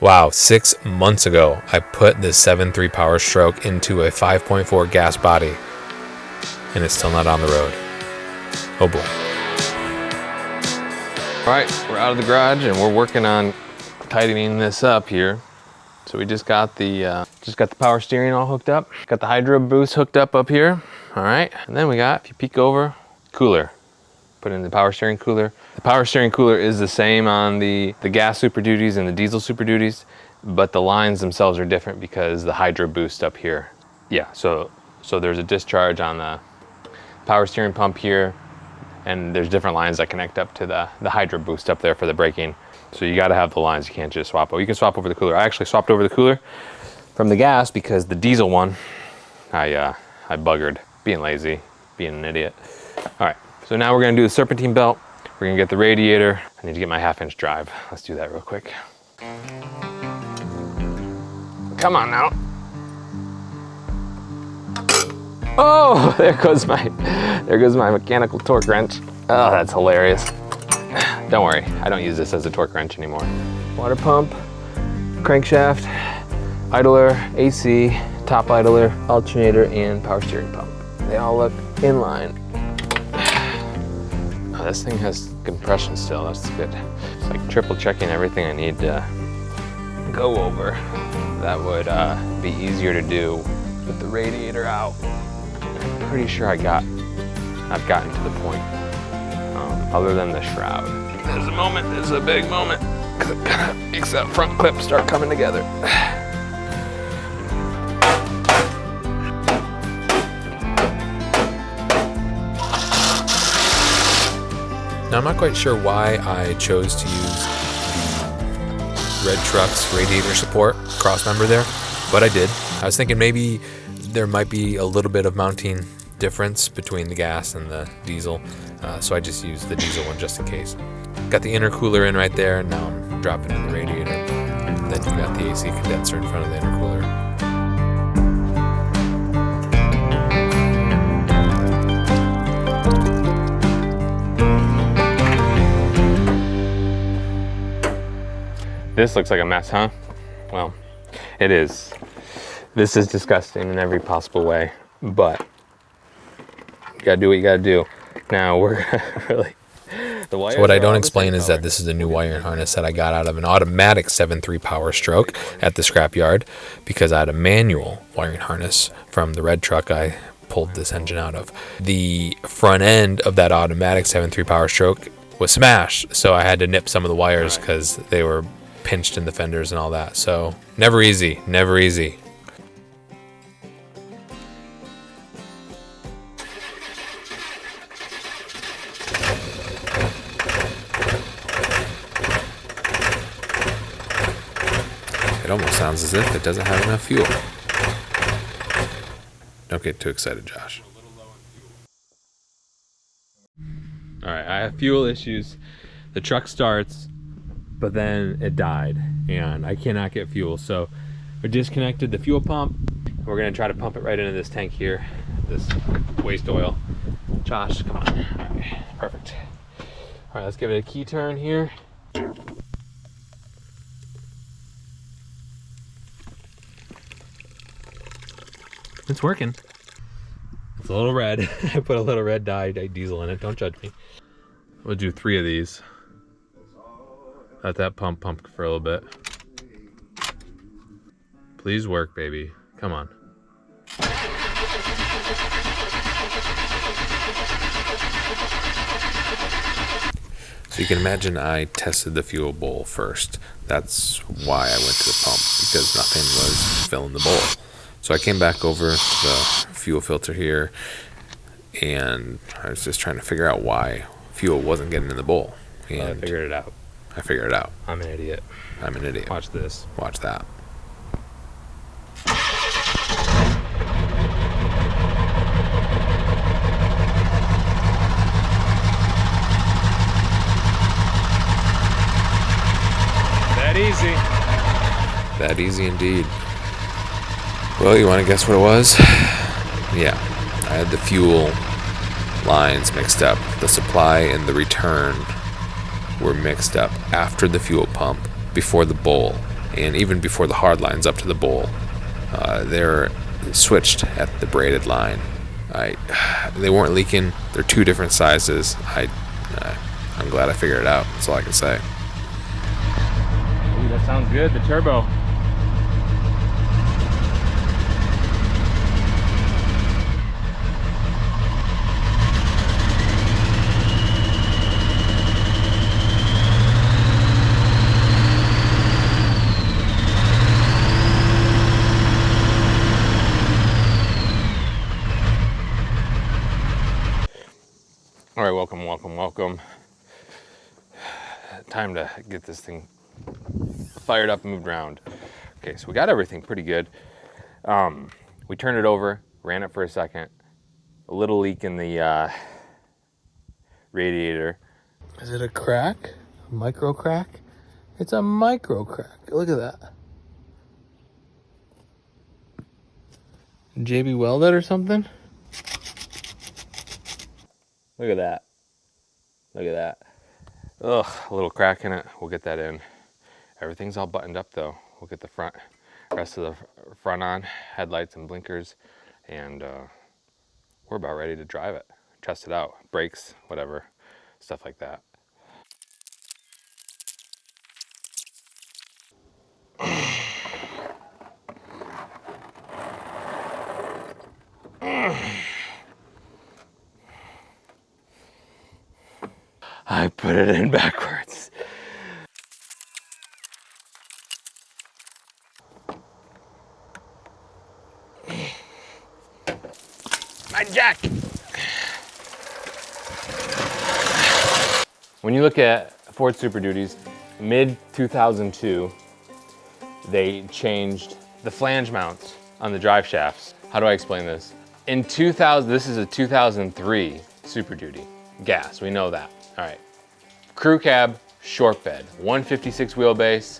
Wow, 6 months ago, I put this 7.3 Power Stroke into a 5.4 gas body, and it's still not on the road. Oh boy. All right, we're out of the garage and we're working on tightening this up here. So we just got the power steering all hooked up. Got the hydro boost hooked up here. All right, and then we got, if you peek over, cooler. Put in the power steering cooler. The power steering cooler is the same on the gas Super Duties and the diesel Super Duties, but the lines themselves are different because the hydro boost up here. Yeah, so there's a discharge on the power steering pump here, and there's different lines that connect up to the hydro boost up there for the braking. So you gotta have the lines, you can't just swap over. You can swap over the cooler. I actually swapped over the cooler from the gas because the diesel one, I buggered, being lazy, being an idiot. All right, so now we're gonna do the serpentine belt. We're gonna get the radiator. I need to get my 1/2-inch drive. Let's do that real quick. Come on now. Oh, there goes my mechanical torque wrench. Oh, that's hilarious. Don't worry, I don't use this as a torque wrench anymore. Water pump, crankshaft, idler, AC, top idler, alternator, and power steering pump. They all look in line. Oh, this thing has compression still, that's good. It's like triple checking everything I need to go over. That would be easier to do with the radiator out. I'm pretty sure I've gotten to the point, other than the shroud. There's a moment, there's a big moment, because it kind of makes that front clip start coming together. Now, I'm not quite sure why I chose to use the Red Truck's radiator support cross member there, but I did. I was thinking maybe there might be a little bit of mounting difference between the gas and the diesel, so I just used the diesel one just in case. Got the intercooler in right there, and now I'm dropping in the radiator. Then you got the AC condenser in front of the intercooler. This looks like a mess, huh? Well, it is. This is disgusting in every possible way, but you gotta do what you gotta do. Now we're really... So what I don't explain is that this is a new wiring harness that I got out of an automatic 7.3 Power Stroke at the scrapyard because I had a manual wiring harness from the Red Truck I pulled this engine out of. The front end of that automatic 7.3 Power Stroke was smashed, so I had to nip some of the wires because they were pinched in the fenders and all that. So never easy, never easy. It almost sounds as if it doesn't have enough fuel. Don't get too excited, Josh. All right, I have fuel issues. The truck starts, but then it died, and I cannot get fuel. So we disconnected the fuel pump. We're gonna try to pump it right into this tank here, this waste oil. Josh, come on. All right, perfect. All right, let's give it a key turn here. It's working. It's a little red. I put a little red dye diesel in it. Don't judge me. We'll do 3 of these. Let that pump for a little bit. Please work, baby. Come on. So you can imagine I tested the fuel bowl first. That's why I went to the pump, because nothing was filling the bowl. So I came back over to the fuel filter here, and I was just trying to figure out why fuel wasn't getting in the bowl. And I figured it out. I figured it out. I'm an idiot. I'm an idiot. Watch this. Watch that. That easy. That easy indeed. Well, you want to guess what it was? Yeah, I had the fuel lines mixed up. The supply and the return were mixed up after the fuel pump, before the bowl, and even before the hard lines up to the bowl, they're switched at the braided line. They weren't leaking. They're two different sizes. I'm glad I figured it out. That's all I can say. Ooh, that sounds good. The turbo. All right, welcome. Time to get this thing fired up and moved around. Okay, so we got everything pretty good. We turned it over, ran it for a second. A little leak in the radiator. Is it a crack? A micro crack? It's a micro crack. Look at that. JB welded or something? Look at that. Look at that. Ugh, a little crack in it. We'll get that in. Everything's all buttoned up though. We'll get the rest of the front on, headlights and blinkers, and we're about ready to drive it. Test it out. Brakes, whatever, stuff like that. I put it in backwards. My jack! When you look at Ford Super Duties, mid-2002, they changed the flange mounts on the drive shafts. How do I explain this? In 2000, this is a 2003 Super Duty. Gas, we know that. All right. Crew cab, short bed, 156 wheelbase,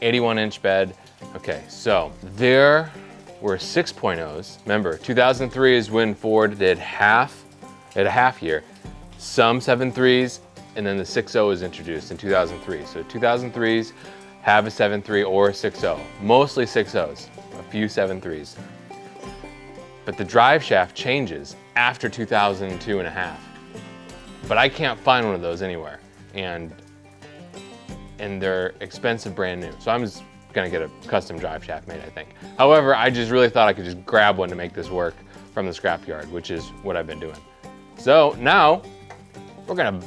81-inch bed. Okay, so there were 6.0s. Remember, 2003 is when Ford did a half year. Some 7.3s, and then the 6.0 was introduced in 2003. So 2003s have a 7.3 or a 6.0. Mostly 6.0s, a few 7.3s. But the drive shaft changes after 2002 and a half. But I can't find one of those anywhere. And they're expensive brand new. So I'm just gonna get a custom drive shaft made, I think. However, I just really thought I could just grab one to make this work from the scrapyard, which is what I've been doing. So now we're gonna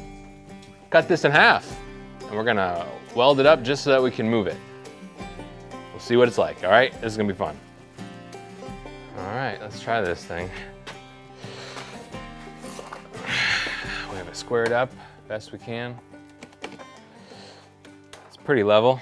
cut this in half and we're gonna weld it up just so that we can move it. We'll see what it's like, all right? This is gonna be fun. All right, let's try this thing. We have it squared up best we can. It's pretty level.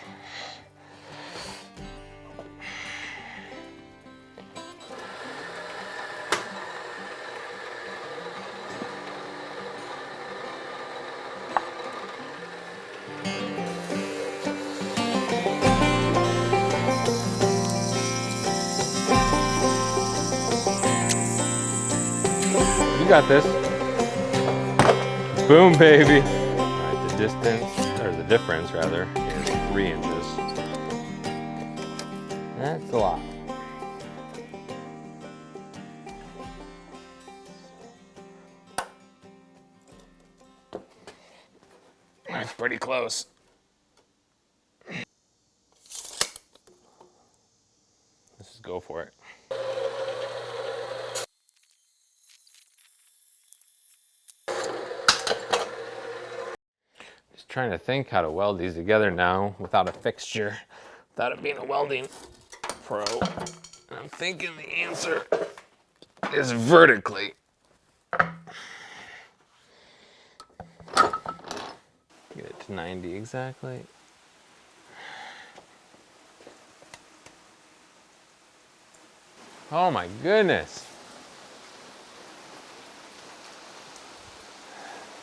You got this. Boom, baby. All right, the distance, or the difference rather, is 3 inches. That's a lot. That's pretty close. Let's just go for it. Trying to think how to weld these together now without a fixture, without it being a welding pro. And I'm thinking the answer is vertically. Get it to 90 exactly. Oh my goodness.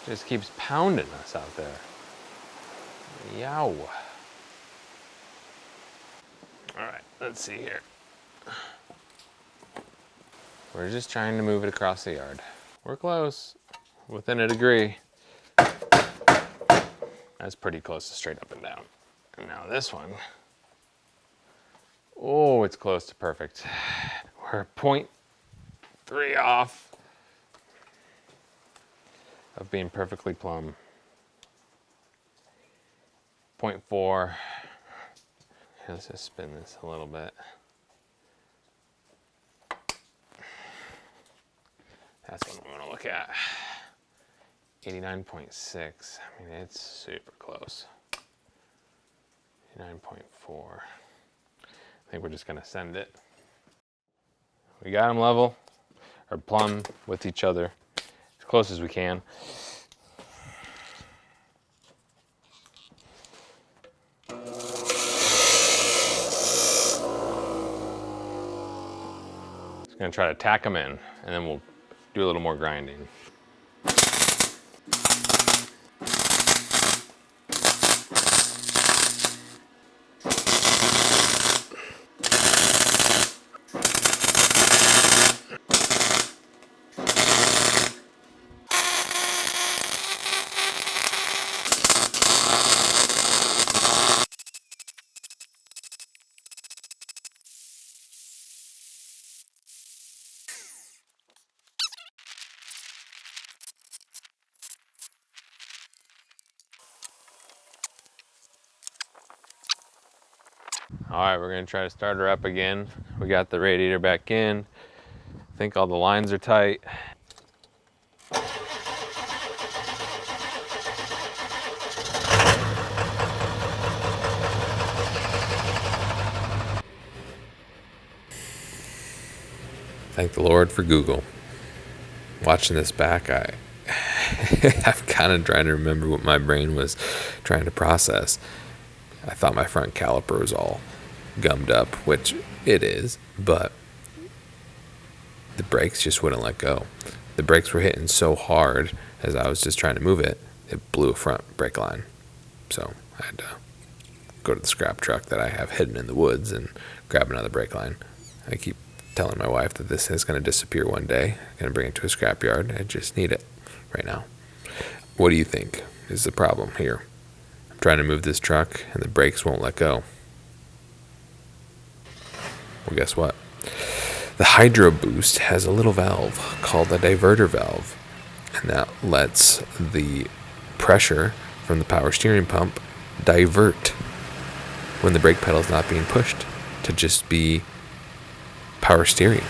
Just keeps pounding us out there. Yow. All right, let's see here. We're just trying to move it across the yard. We're close, within a degree. That's pretty close to straight up and down. And now this one, Oh, it's close to perfect. We're 0.3 off of being perfectly plumb. 0.4. Let's just spin this a little bit. That's what we want to look at. 89.6. I mean, it's super close. 89.4. I think we're just gonna send it. We got them level, or plumb with each other, as close as we can. Just gonna try to tack them in, and then we'll do a little more grinding. All right, we're gonna try to start her up again. We got the radiator back in. I think all the lines are tight. Thank the Lord for Google. Watching this back, I'm kind of trying to remember what my brain was trying to process. I thought my front caliper was all gummed up, which it is, but the brakes just wouldn't let go. The brakes were hitting so hard as I was just trying to move it, it blew a front brake line. So I had to go to the scrap truck that I have hidden in the woods and grab another brake line. I keep telling my wife that this is going to disappear one day. I'm going to bring it to a scrap yard. I just need it right now. What do you think is the problem here? I'm trying to move this truck and the brakes won't let go. Well, guess what? The Hydro Boost has a little valve called the diverter valve, and that lets the pressure from the power steering pump divert when the brake pedal is not being pushed to just be power steering.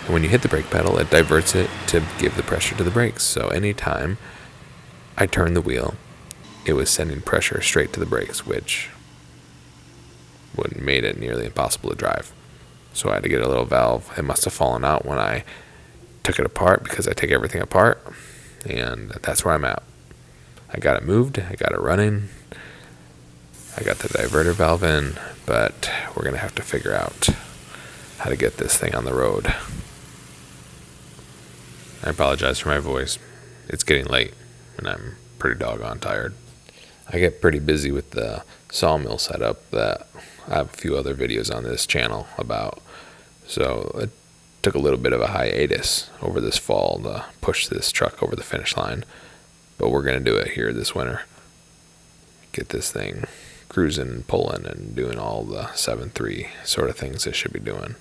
And when you hit the brake pedal, it diverts it to give the pressure to the brakes. So anytime I turned the wheel, it was sending pressure straight to the brakes, which would have made it nearly impossible to drive. So I had to get a little valve. It must have fallen out when I took it apart, because I take everything apart, and that's where I'm at. I got it moved, I got it running, I got the diverter valve in, but we're going to have to figure out how to get this thing on the road. I apologize for my voice. It's getting late, and I'm pretty doggone tired. I get pretty busy with the sawmill setup that I have a few other videos on this channel about. So it took a little bit of a hiatus over this fall to push this truck over the finish line. But we're going to do it here this winter. Get this thing cruising and pulling and doing all the 7.3 sort of things it should be doing.